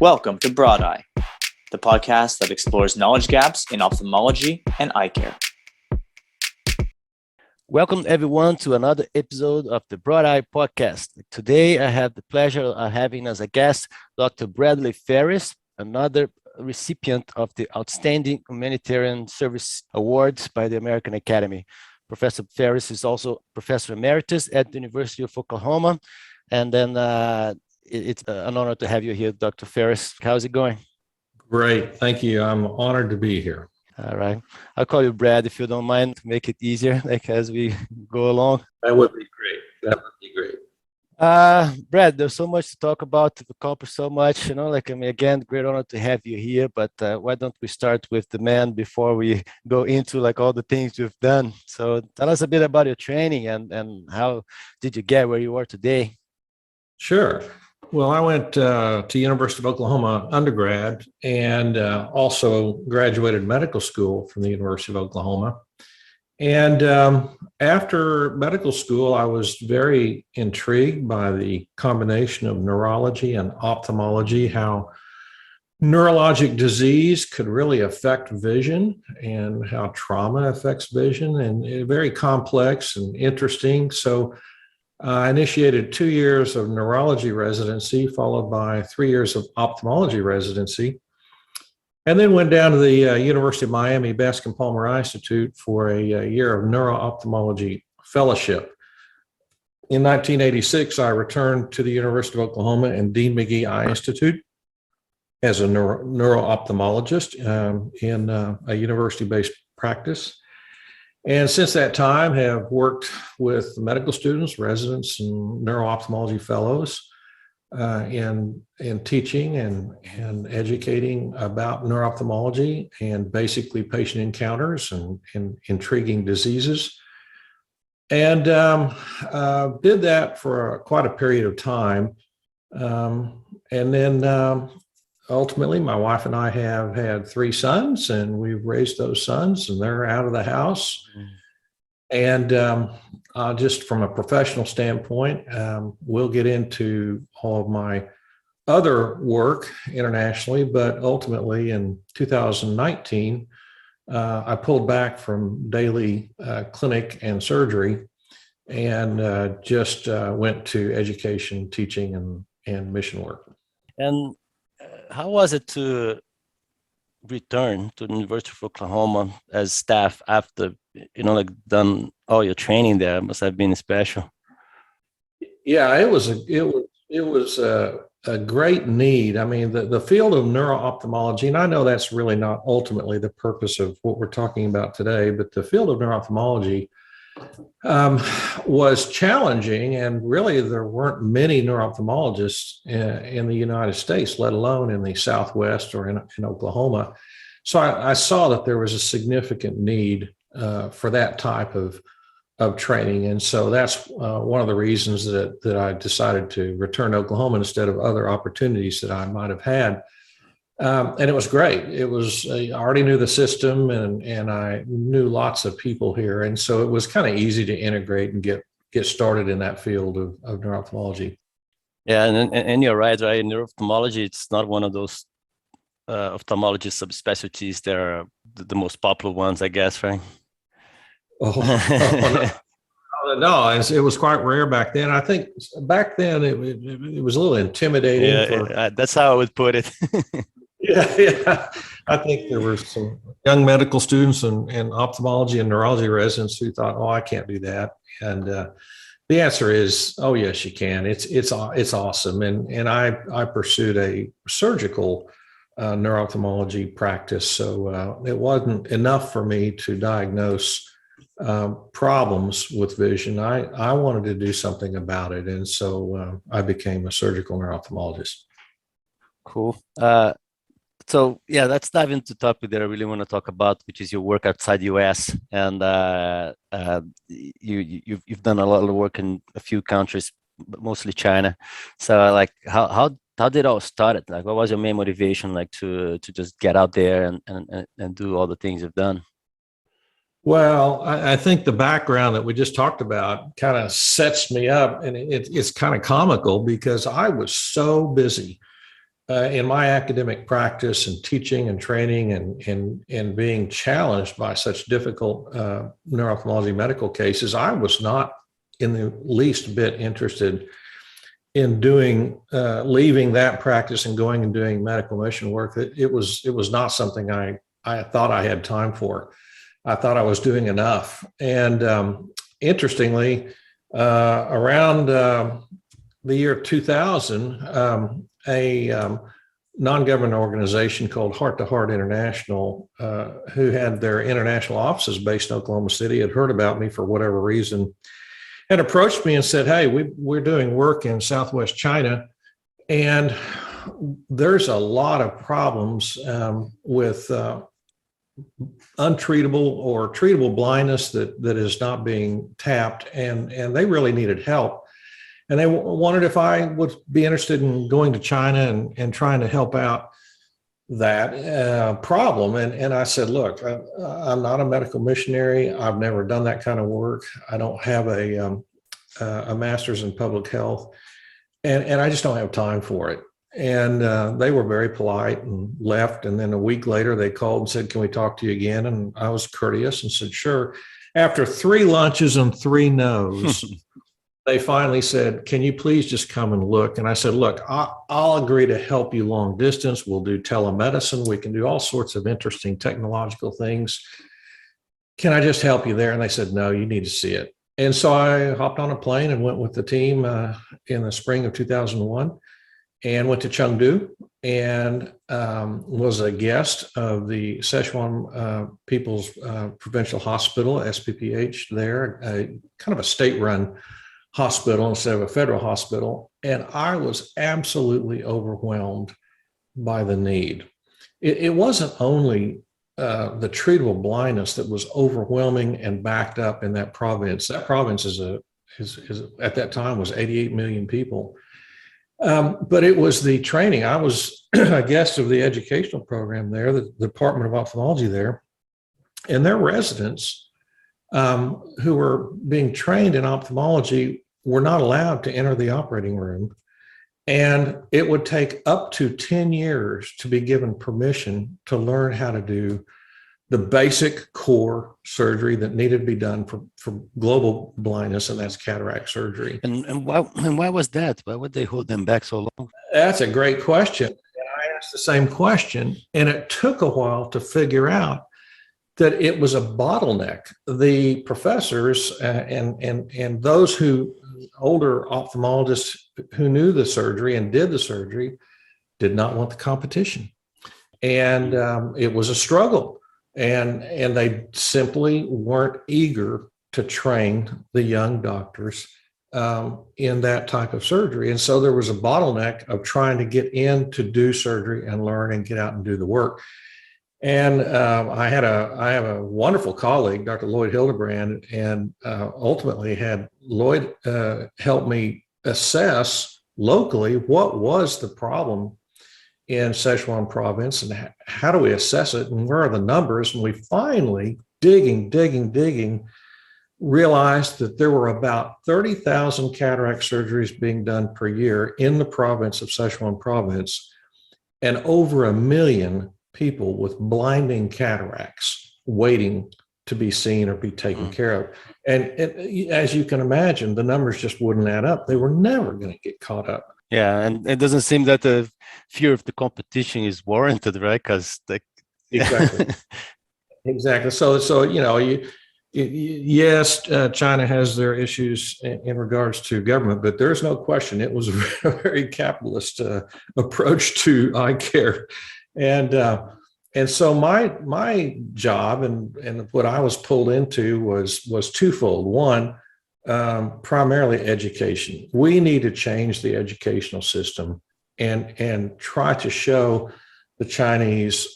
Welcome to Broad Eye, the podcast that explores knowledge gaps in ophthalmology and eye care. Welcome everyone to another episode of the Broad Eye podcast. Today I have the pleasure of having as a guest Dr. Bradley Farris, another recipient of the Outstanding Humanitarian Service Awards by the American Academy. Professor Farris is also Professor Emeritus at the University of Oklahoma. And then it's an honor to have you here, Dr. Farris. How's it going? Great. Thank you. I'm honored to be here. All right. I'll call you Brad if you don't mind, to make it easier, like as we go along. That would be great. That would be great. Brad, there's so much to talk about, to accomplish so much, again, great honor to have you here, but why don't we start with the man before we go into all the things you've done. So tell us a bit about your training and how did you get where you are today? Sure. Well, I went to University of Oklahoma undergrad and also graduated medical school from the University of Oklahoma. And after medical school, I was very intrigued by the combination of neurology and ophthalmology, how neurologic disease could really affect vision and how trauma affects vision, and very complex and interesting. So I initiated 2 years of neurology residency, followed by 3 years of ophthalmology residency, and then went down to the University of Miami Bascom Palmer Eye Institute for a year of neuro-ophthalmology fellowship. In 1986, I returned to the University of Oklahoma and Dean McGee Eye Institute as a neuro-ophthalmologist in a university-based practice. And since that time, have worked with medical students, residents, and neuro-ophthalmology fellows in teaching and educating about neuro-ophthalmology and basically patient encounters and intriguing diseases. And did that for quite a period of time. And then ultimately, my wife and I have had 3 sons, and we've raised those sons, and they're out of the house. And just from a professional standpoint, we'll get into all of my other work internationally, but ultimately in 2019, I pulled back from daily clinic and surgery and just went to education, teaching, and mission work. And how was it to return to the University of Oklahoma as staff after, done all your training there? It must have been special. Yeah, it was a great need. I mean, the field of neuro-ophthalmology, and I know that's really not ultimately the purpose of what we're talking about today, but the field of neuro-ophthalmology was challenging, and really there weren't many neuro-ophthalmologists in the United States, let alone in the Southwest or in Oklahoma. So I saw that there was a significant need for that type of training, and so that's one of the reasons that I decided to return to Oklahoma instead of other opportunities that I might have had. And it was great. It was, I already knew the system and I knew lots of people here. And so it was kind of easy to integrate and get started in that field of neuro-ophthalmology. Yeah, and you're right? Neuro-ophthalmology, it's not one of those ophthalmology subspecialties that are the most popular ones, I guess, right? No, it was quite rare back then. I think back then it was a little intimidating. Yeah, that's how I would put it. Yeah. I think there were some young medical students and ophthalmology and neurology residents who thought, "Oh, I can't do that." And the answer is, "Oh, yes, you can. It's awesome." And I pursued a surgical neuro-ophthalmology practice, so it wasn't enough for me to diagnose problems with vision. I wanted to do something about it, and so I became a surgical neuro-ophthalmologist. Cool. So yeah, let's dive into the topic that I really want to talk about, which is your work outside the US. And you've done a lot of work in a few countries, but mostly China. So how did it all start? What was your main motivation to just get out there and do all the things you've done? Well, I think the background that we just talked about kind of sets me up, and it's kind of comical because I was so busy in my academic practice and teaching and training and being challenged by such difficult neuro-ophthalmology medical cases, I was not in the least bit interested in leaving that practice and going and doing medical mission work. It was not something I thought I had time for. I thought I was doing enough. And interestingly, around the year 2000, a non-government organization called Heart to Heart International, who had their international offices based in Oklahoma City, had heard about me for whatever reason, and approached me and said, "Hey, we're doing work in Southwest China, and there's a lot of problems with untreatable or treatable blindness that is not being tapped, and they really needed help. And they wondered if I would be interested in going to China and trying to help out that problem." And I said, "Look, I'm not a medical missionary. I've never done that kind of work. I don't have a master's in public health, and I just don't have time for it." And they were very polite and left. And then a week later, they called and said, "Can we talk to you again?" And I was courteous and said, "Sure." After 3 lunches and 3 no's, they finally said, "Can you please just come and look?" And I said, "Look, I'll agree to help you long distance. We'll do telemedicine. We can do all sorts of interesting technological things. Can I just help you there?" And they said, "No, you need to see it." And so I hopped on a plane and went with the team in the spring of 2001 and went to Chengdu and was a guest of the Sichuan People's Provincial Hospital, SPPH there, kind of a state-run hospital instead of a federal hospital. And I was absolutely overwhelmed by the need. It wasn't only the treatable blindness that was overwhelming and backed up in that province. That province is at that time was 88 million people. But it was the training. I was a guest of the educational program there, the Department of Ophthalmology there, and their residents who were being trained in ophthalmology were not allowed to enter the operating room. And it would take up to 10 years to be given permission to learn how to do the basic core surgery that needed to be done for global blindness, and that's cataract surgery. And why was that? Why would they hold them back so long? That's a great question. And I asked the same question, and it took a while to figure out that it was a bottleneck. The professors and those older ophthalmologists who knew the surgery and did the surgery did not want the competition. And it was a struggle. And they simply weren't eager to train the young doctors in that type of surgery. And so there was a bottleneck of trying to get in to do surgery and learn and get out and do the work. And I have a wonderful colleague, Dr. Lloyd Hildebrand, and ultimately had Lloyd help me assess locally what was the problem in Sichuan province and how do we assess it and where are the numbers. And we finally, digging, realized that there were about 30,000 cataract surgeries being done per year in the province of Sichuan province, and over 1 million people with blinding cataracts waiting to be seen or be taken care of. And as you can imagine, the numbers just wouldn't add up. They were never going to get caught up. Yeah, and it doesn't seem that the fear of the competition is warranted, right? Because Exactly. So yes, China has their issues in regards to government, but there's no question it was a very capitalist approach to eye care. And so my job and what I was pulled into was twofold. One, primarily education. We need to change the educational system and try to show the Chinese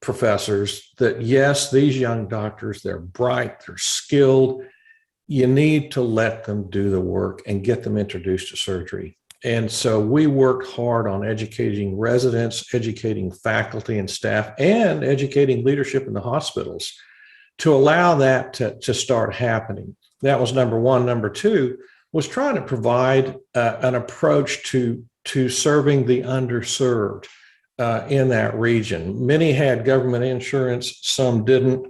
professors that yes, these young doctors, they're bright, they're skilled. You need to let them do the work and get them introduced to surgery. And so we worked hard on educating residents, educating faculty and staff, and educating leadership in the hospitals to allow that to start happening. That was number one. Number two was trying to provide an approach to to serving the underserved in that region. Many had government insurance, some didn't.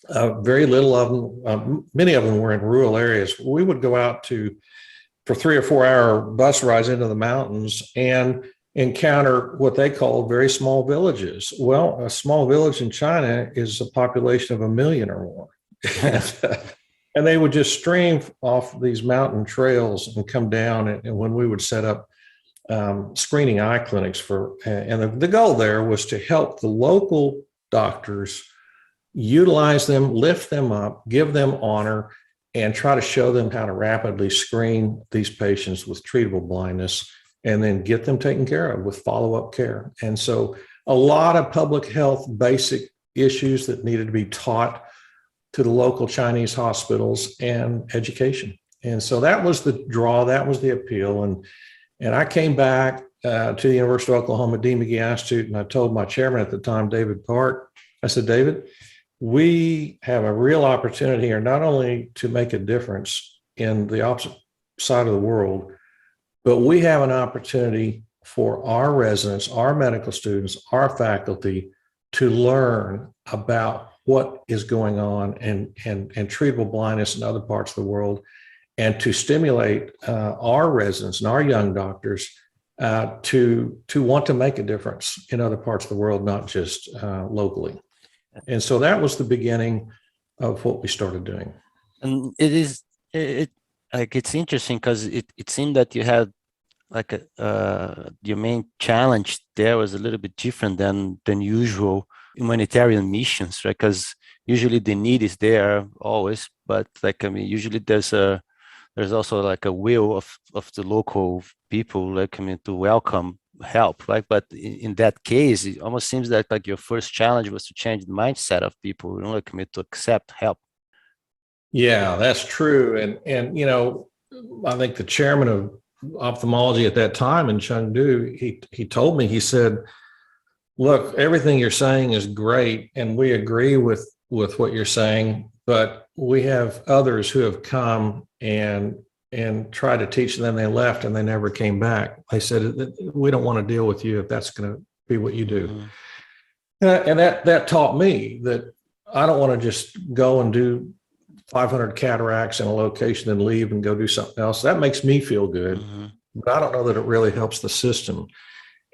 Very little of them, many of them were in rural areas. We would go out for 3 or 4 hour bus rides into the mountains and encounter what they call very small villages. Well, a small village in China is a population of 1 million or more. And they would just stream off these mountain trails and come down. And when we would set up screening eye clinics and the goal there was to help the local doctors utilize them, lift them up, give them honor, and try to show them how to rapidly screen these patients with treatable blindness and then get them taken care of with follow-up care. And so a lot of public health basic issues that needed to be taught to the local Chinese hospitals and education. And so that was the draw, that was the appeal. And I came back to the University of Oklahoma, Dean McGee Eye Institute, and I told my chairman at the time, David Park, I said, David, we have a real opportunity here, not only to make a difference in the opposite side of the world, but we have an opportunity for our residents, our medical students, our faculty to learn about what is going on and treatable blindness in other parts of the world, and to stimulate our residents and our young doctors to want to make a difference in other parts of the world, not just locally. And so that was the beginning of what we started doing. And it's interesting because it seemed that you had like your main challenge there was a little bit different than usual humanitarian missions, right? Because usually the need is there always, but usually there's also like a will of the local people, to welcome help, right? But in that case, it almost seems that your first challenge was to change the mindset of people, to accept help. Yeah, that's true. And I think the chairman of ophthalmology at that time in Chengdu, he told me, he said, look, everything you're saying is great, and we agree with what you're saying, but we have others who have come and tried to teach them, they left and they never came back. They said, we don't want to deal with you if that's going to be what you do. Mm-hmm. And that taught me that I don't want to just go and do 500 cataracts in a location and leave and go do something else. That makes me feel good, mm-hmm. but I don't know that it really helps the system.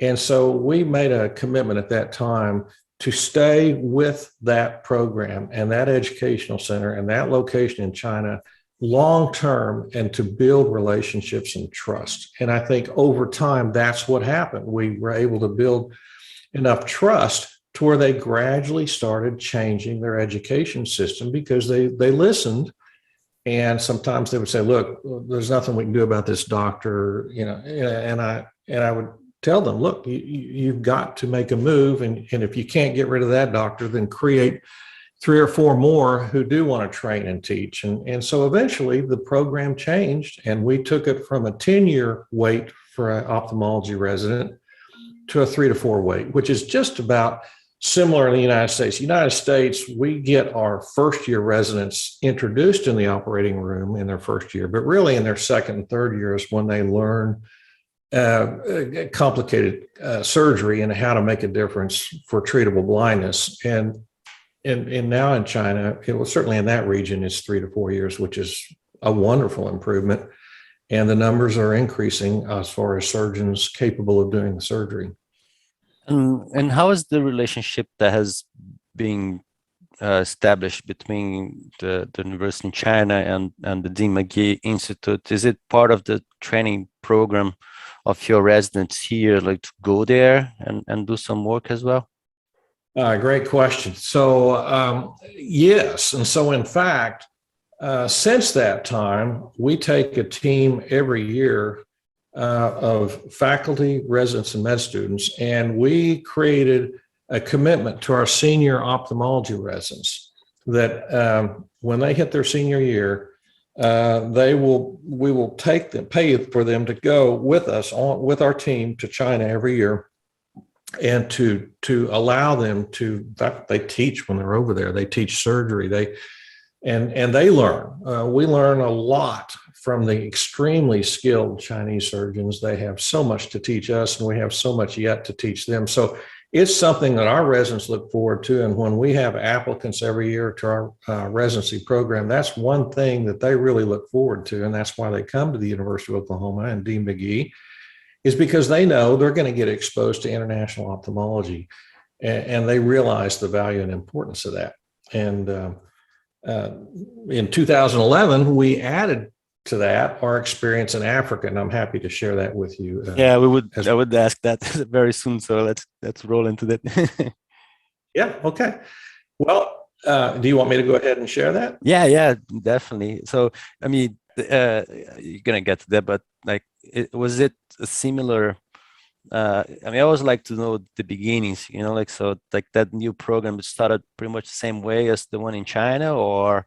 And so we made a commitment at that time to stay with that program and that educational center and that location in China long-term, and to build relationships and trust. And I think over time, that's what happened. We were able to build enough trust to where they gradually started changing their education system because they listened. And sometimes they would say, look, there's nothing we can do about this doctor, and I would tell them, look, you've got to make a move. And if you can't get rid of that doctor, then create 3 or 4 more who do want to train and teach. And so eventually the program changed, and we took it from a 10-year wait for an ophthalmology resident to a 3 to 4 wait, which is just about similar in the United States. United States, we get our first-year residents introduced in the operating room in their first year, but really in their second and third years when they learn complicated surgery and how to make a difference for treatable blindness. And now in China, it was certainly in that region, it's 3 to 4 years, which is a wonderful improvement. And the numbers are increasing as far as surgeons capable of doing the surgery. And how is the relationship that has been established between the university in China and the Dean McGee Institute? Is it part of the training program of your residents here, to go there and do some work as well? Great question. So yes. And so in fact, since that time, we take a team every year of faculty, residents, and med students, and we created a commitment to our senior ophthalmology residents that when they hit their senior year, we will pay for them to go with us with our team to China every year, and to allow them to, in fact, they teach when they're over there. They teach surgery. They learn. We learn a lot from the extremely skilled Chinese surgeons. They have so much to teach us, and we have so much yet to teach them. So it's something that our residents look forward to. And when we have applicants every year to our residency program, that's one thing that they really look forward to. And that's why they come to the University of Oklahoma and Dean McGee, is because they know they're going to get exposed to international ophthalmology, and they realize the value and importance of that. And in 2011, we added to that our experience in Africa, and I'm happy to share that with you. I would ask that very soon. So let's roll into that. Yeah. Okay. Well, do you want me to go ahead and share that? Yeah, definitely. So, I mean, you're gonna get to that, but like, was it a similar? I mean, I always like to know the beginnings, like, so like that new program started pretty much the same way as the one in China, or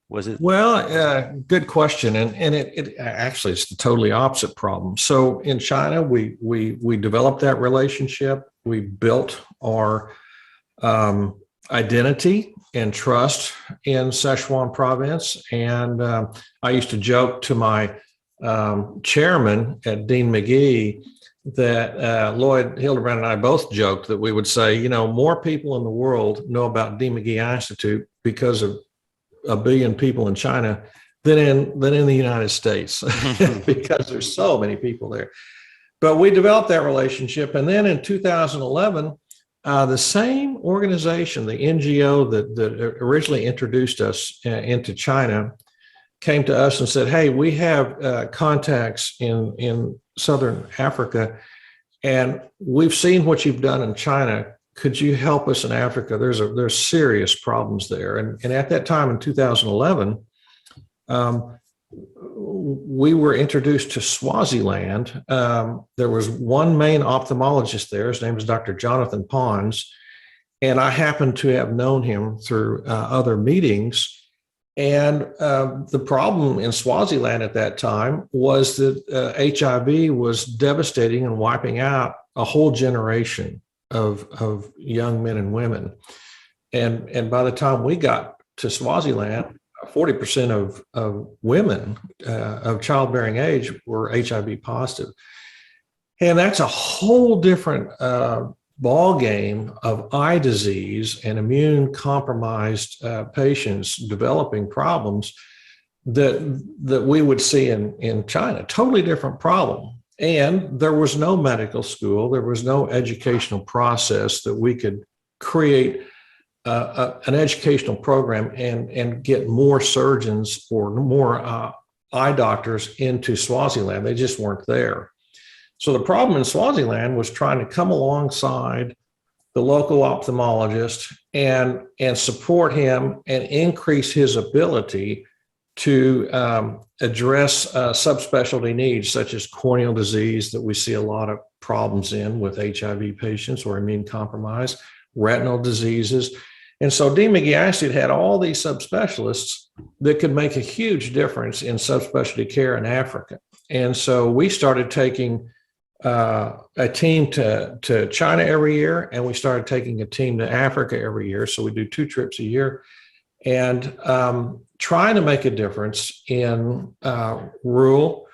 was it? Well, good question. And it actually, it's the totally opposite problem. So in China, we developed that relationship. We built our identity and trust in Sichuan province. And I used to joke to my chairman at Dean McGee that Lloyd Hildebrand and I both joked that we would say, more people in the world know about Dean McGee Eye Institute because of 1 billion people in China than in the United States, because there's so many people there. But we developed that relationship. And then in 2011, the same organization, the NGO that originally introduced us into China, came to us and said, hey, we have contacts in Southern Africa, and we've seen what you've done in China. Could you help us in Africa? There's serious problems there. And at that time in 2011, we were introduced to Swaziland. There was one main ophthalmologist there. His name was Dr. Jonathan Pons. And I happened to have known him through other meetings. And the problem in Swaziland at that time was that HIV was devastating and wiping out a whole generation of young men and women. And by the time we got to Swaziland, 40% of women of childbearing age were HIV positive. And that's a whole different ball game of eye disease and immune compromised patients developing problems that we would see in China. Totally different problem. And there was no medical school, there was no educational process that we could create an educational program and get more surgeons or more eye doctors into Swaziland. They just weren't there. So the problem in Swaziland was trying to come alongside the local ophthalmologist and support him and increase his ability to address subspecialty needs such as corneal disease that we see a lot of problems in with HIV patients or immune compromise, retinal diseases. And so Dean McGee Eye Institute had all these subspecialists that could make a huge difference in subspecialty care in Africa. And so we started taking a team to China every year, and we started taking a team to Africa every year. So we do 2 trips a year, and trying to make a difference in rural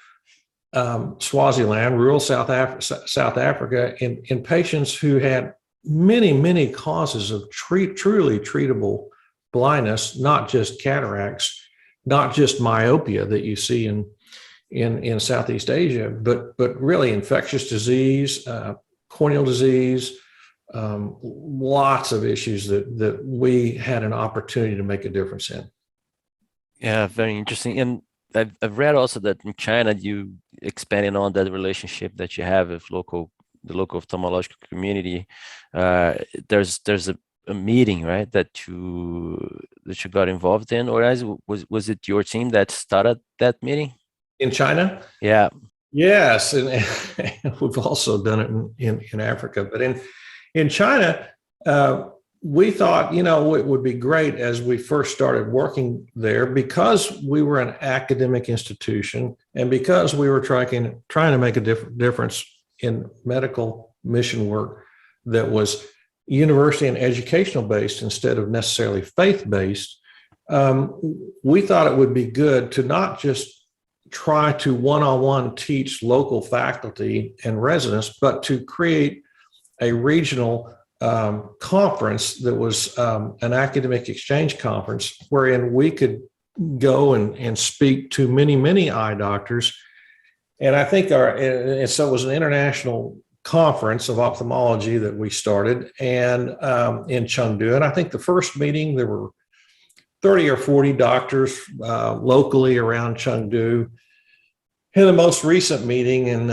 Swaziland, rural South Africa, in patients who had many causes of truly treatable blindness, not just cataracts, not just myopia that you see in Southeast Asia, but really infectious disease, corneal disease, lots of issues that we had an opportunity to make a difference in. Yeah, very interesting. And I've read also that in China, you expanding on that relationship that you have with the local ophthalmological community. There's a meeting, right, that you got involved in, or was it your team that started that meeting? In China? Yeah. Yes, and we've also done it in Africa. But in China, we thought, it would be great as we first started working there, because we were an academic institution and because we were trying to make a difference in medical mission work that was university and educational based instead of necessarily faith based. We thought it would be good to not just try to one-on-one teach local faculty and residents, but to create a regional conference that was an academic exchange conference wherein we could go and speak to many, many eye doctors. And I think and so it was an international conference of ophthalmology that we started and in Chengdu. And I think the first meeting, there were 30 or 40 doctors locally around Chengdu. And the most recent meeting in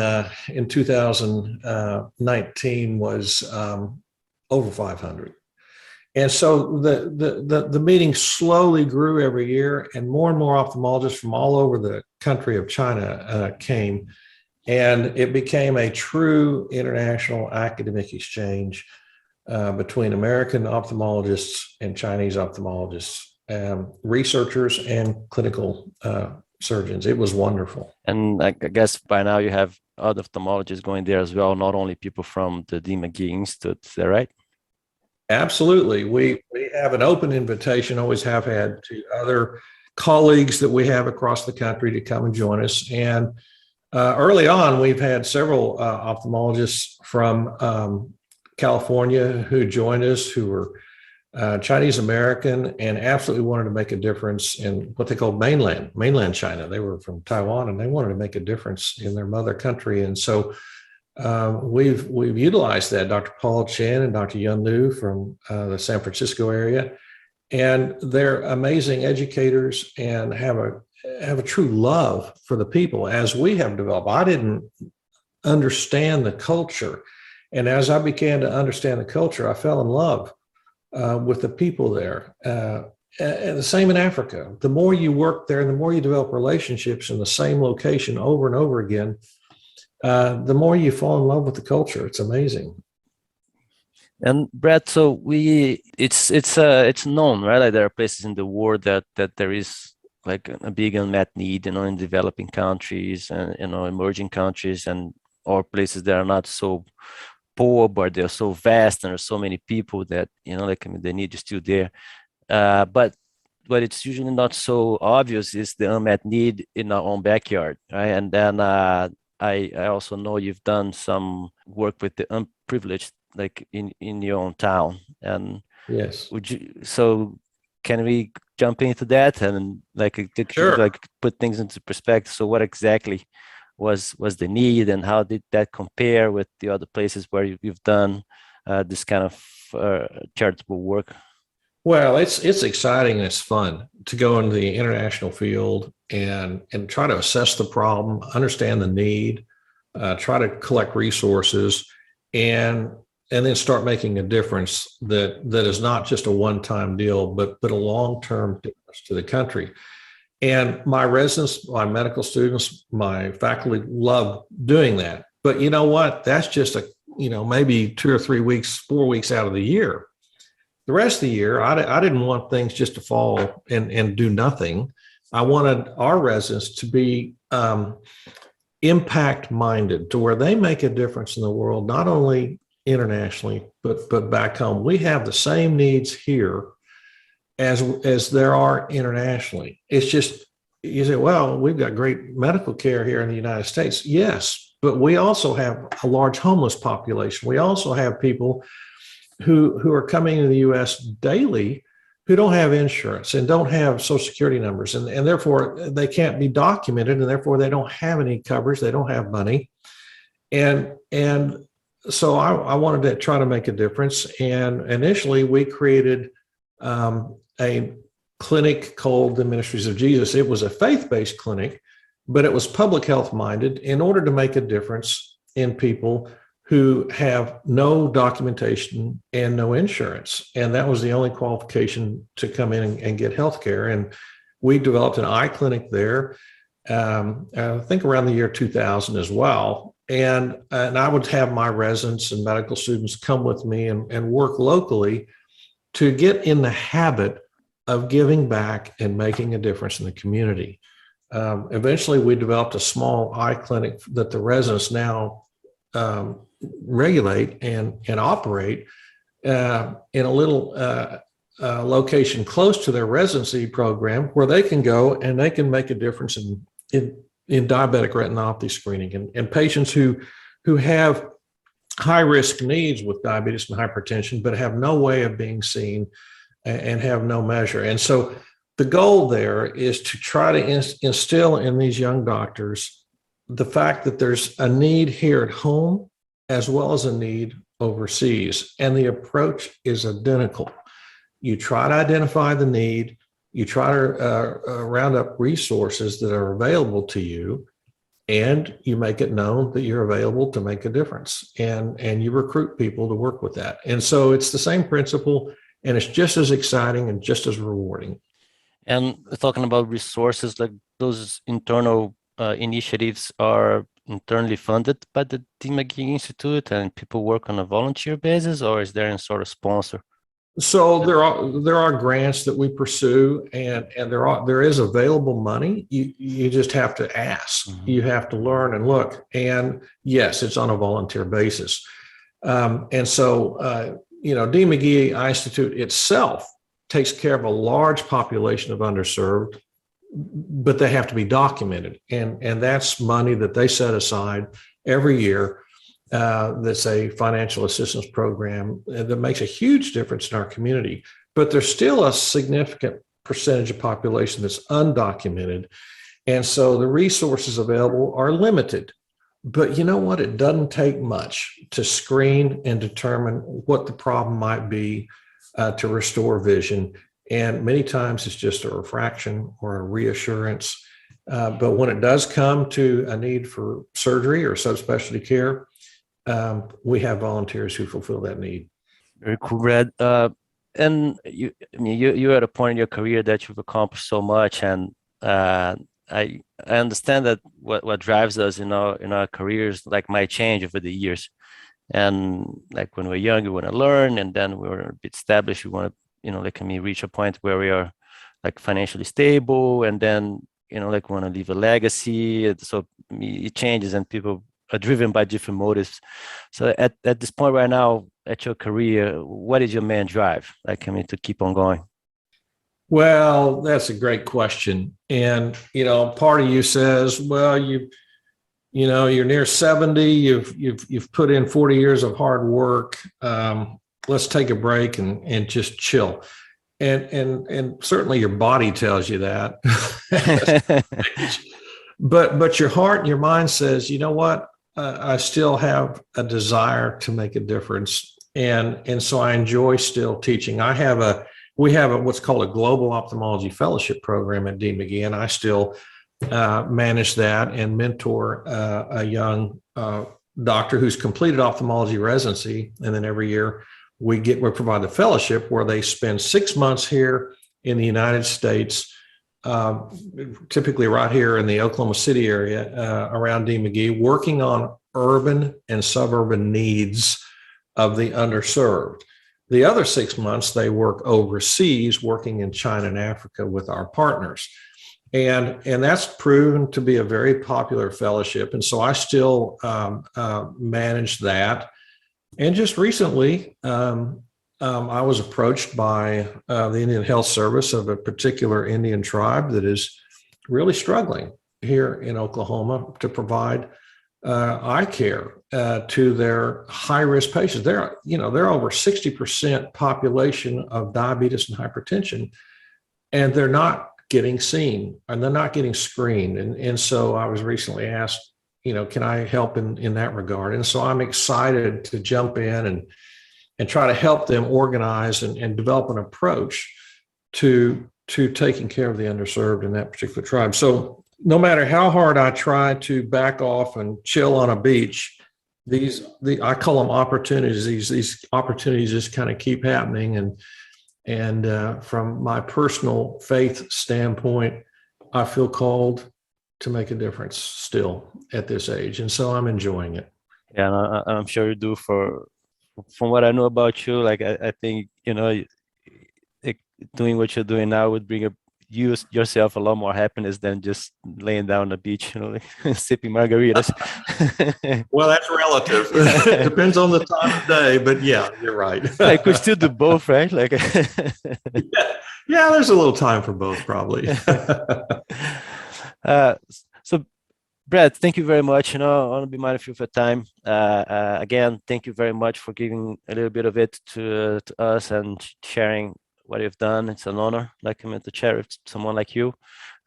2019 was over 500. And so the meeting slowly grew every year, and more ophthalmologists from all over the country of China came. And it became a true international academic exchange between American ophthalmologists and Chinese ophthalmologists, researchers and clinical surgeons. It was wonderful. And I guess by now you have other ophthalmologists going there as well, not only people from the Dean McGee Institute. Is that right? Absolutely. We have an open invitation, always have had, to other colleagues that we have across the country to come and join us. And early on, we've had several ophthalmologists from California who joined us, who were Chinese American and absolutely wanted to make a difference in what they called mainland China. They were from Taiwan and they wanted to make a difference in their mother country. And so we've utilized that. Dr. Paul Chen and Dr. Yun Liu from the San Francisco area, and they're amazing educators and have a true love for the people as we have developed. I didn't understand the culture, and as I began to understand the culture, I fell in love with the people there. And the same in Africa. The more you work there, the more you develop relationships in the same location over and over again, the more you fall in love with the culture. It's amazing. And Brad, so it's known, right? Like there are places in the world that there is like a big unmet need, in developing countries and emerging countries, and or places that are not so poor, but they're so vast and there's so many people that the need is still there. But it's usually not so obvious is the unmet need in our own backyard, right? And then I also know you've done some work with the unprivileged, like in your own town. And yes, so can we jump into that and sure, put things into perspective? So what exactly was the need, and how did that compare with the other places where you've done this kind of charitable work? Well, it's exciting and it's fun to go into the international field and try to assess the problem, understand the need, try to collect resources, and then start making a difference that is not just a one-time deal, but a long-term difference to the country. And my residents, my medical students, my faculty love doing that. But you know what? That's just maybe 2 or 3 weeks, 4 weeks out of the year. The rest of the year, I didn't want things just to fall and do nothing. I wanted our residents to be impact-minded, to where they make a difference in the world, not only internationally, but back home. We have the same needs here as there are internationally. It's just, you say, well, we've got great medical care here in the United States. Yes, but we also have a large homeless population. We also have people who are coming into the U.S. daily who don't have insurance and don't have Social Security numbers, and therefore they can't be documented, and therefore they don't have any coverage, they don't have money. And so I wanted to try to make a difference. And initially we created a clinic called the Ministries of Jesus. It was a faith-based clinic, but it was public health minded in order to make a difference in people who have no documentation and no insurance. And that was the only qualification to come in and get health care. And we developed an eye clinic there, I think around the year 2000 as well. And I would have my residents and medical students come with me and work locally to get in the habit of giving back and making a difference in the community. Eventually, we developed a small eye clinic that the residents now regulate and operate in a little location close to their residency program, where they can go and they can make a difference in in diabetic retinopathy screening, and patients who have high risk needs with diabetes and hypertension, but have no way of being seen and have no measure. And so the goal there is to try to instill in these young doctors the fact that there's a need here at home as well as a need overseas. And the approach is identical. You try to identify the need, you try to round up resources that are available to you, and you make it known that you're available to make a difference. And you recruit people to work with that. And so it's the same principle, and it's just as exciting and just as rewarding. And talking about resources, like those internal initiatives are internally funded by the Dean McGee Institute, and people work on a volunteer basis, or is there any sort of sponsor? So there are grants that we pursue, and there is available money. You just have to ask. Mm-hmm. You have to learn and look. And yes, it's on a volunteer basis. And so Dean McGee Eye Institute itself takes care of a large population of underserved, but they have to be documented. And that's money that they set aside every year. That's a financial assistance program that makes a huge difference in our community. But there's still a significant percentage of population that's undocumented. And so the resources available are limited. But you know what? It doesn't take much to screen and determine what the problem might be to restore vision. And many times it's just a refraction or a reassurance. But when it does come to a need for surgery or subspecialty care, we have volunteers who fulfill that need. Very cool, Brad. And you're at a point in your career that you've accomplished so much, and I understand that what drives us in our careers might change over the years. And like when we're young, we want to learn, and then we're a bit established. We want to, reach a point where we are financially stable, and then want to leave a legacy. So it changes, and people are driven by different motives. So at this point right now, at your career, what is your main drive? To keep on going? Well, that's a great question. And, part of you says, well, you're near 70, you've put in 40 years of hard work. Let's take a break and just chill. And certainly your body tells you that. But your heart and your mind says, you know what? I still have a desire to make a difference. And so I enjoy still teaching. We have what's called a global ophthalmology fellowship program at Dean McGee, and I still manage that and mentor a young doctor who's completed ophthalmology residency. And then every year we provide the fellowship where they spend 6 months here in the United States, typically right here in the Oklahoma City area around Dean McGee, working on urban and suburban needs of the underserved. The other 6 months, they work overseas, working in China and Africa with our partners. And that's proven to be a very popular fellowship. And so I still manage that. And just recently, I was approached by the Indian Health Service of a particular Indian tribe that is really struggling here in Oklahoma to provide eye care to their high-risk patients. They're over 60% population of diabetes and hypertension, and they're not getting seen and they're not getting screened. And so I was recently asked, can I help in that regard? And so I'm excited to jump in and try to help them organize and develop an approach to taking care of the underserved in that particular tribe. So no matter how hard I try to back off and chill on a beach, I call them opportunities. These opportunities just kind of keep happening. And from my personal faith standpoint, I feel called to make a difference still at this age. And so I'm enjoying it. Yeah, I'm sure you do. From what I know about you, I think, doing what you're doing now would bring yourself a lot more happiness than just laying down on the beach, sipping margaritas. Well, that's relative. It depends on the time of day, but yeah, you're right. I could still do both, right? Yeah, there's a little time for both, probably. So Brad, thank you very much. I want to be mindful of your time. Again, thank you very much for giving a little bit of it to us and sharing what you've done. It's an honor, like to share with someone like you.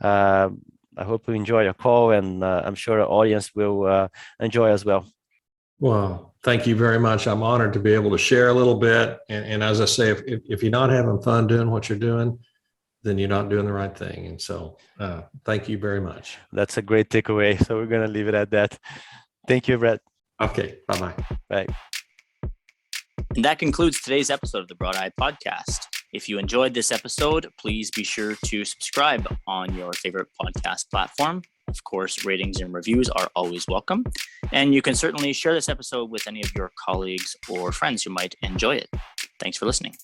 I hope you enjoy your call, and I'm sure our audience will enjoy as well. Well, thank you very much. I'm honored to be able to share a little bit. And as I say, if you're not having fun doing what you're doing, then you're not doing the right thing. And so thank you very much. That's a great takeaway. So we're going to leave it at that. Thank you, Brett. Okay. Bye-bye. Bye. And that concludes today's episode of the Broad Eye Podcast. If you enjoyed this episode, please be sure to subscribe on your favorite podcast platform. Of course, ratings and reviews are always welcome. And you can certainly share this episode with any of your colleagues or friends who might enjoy it. Thanks for listening.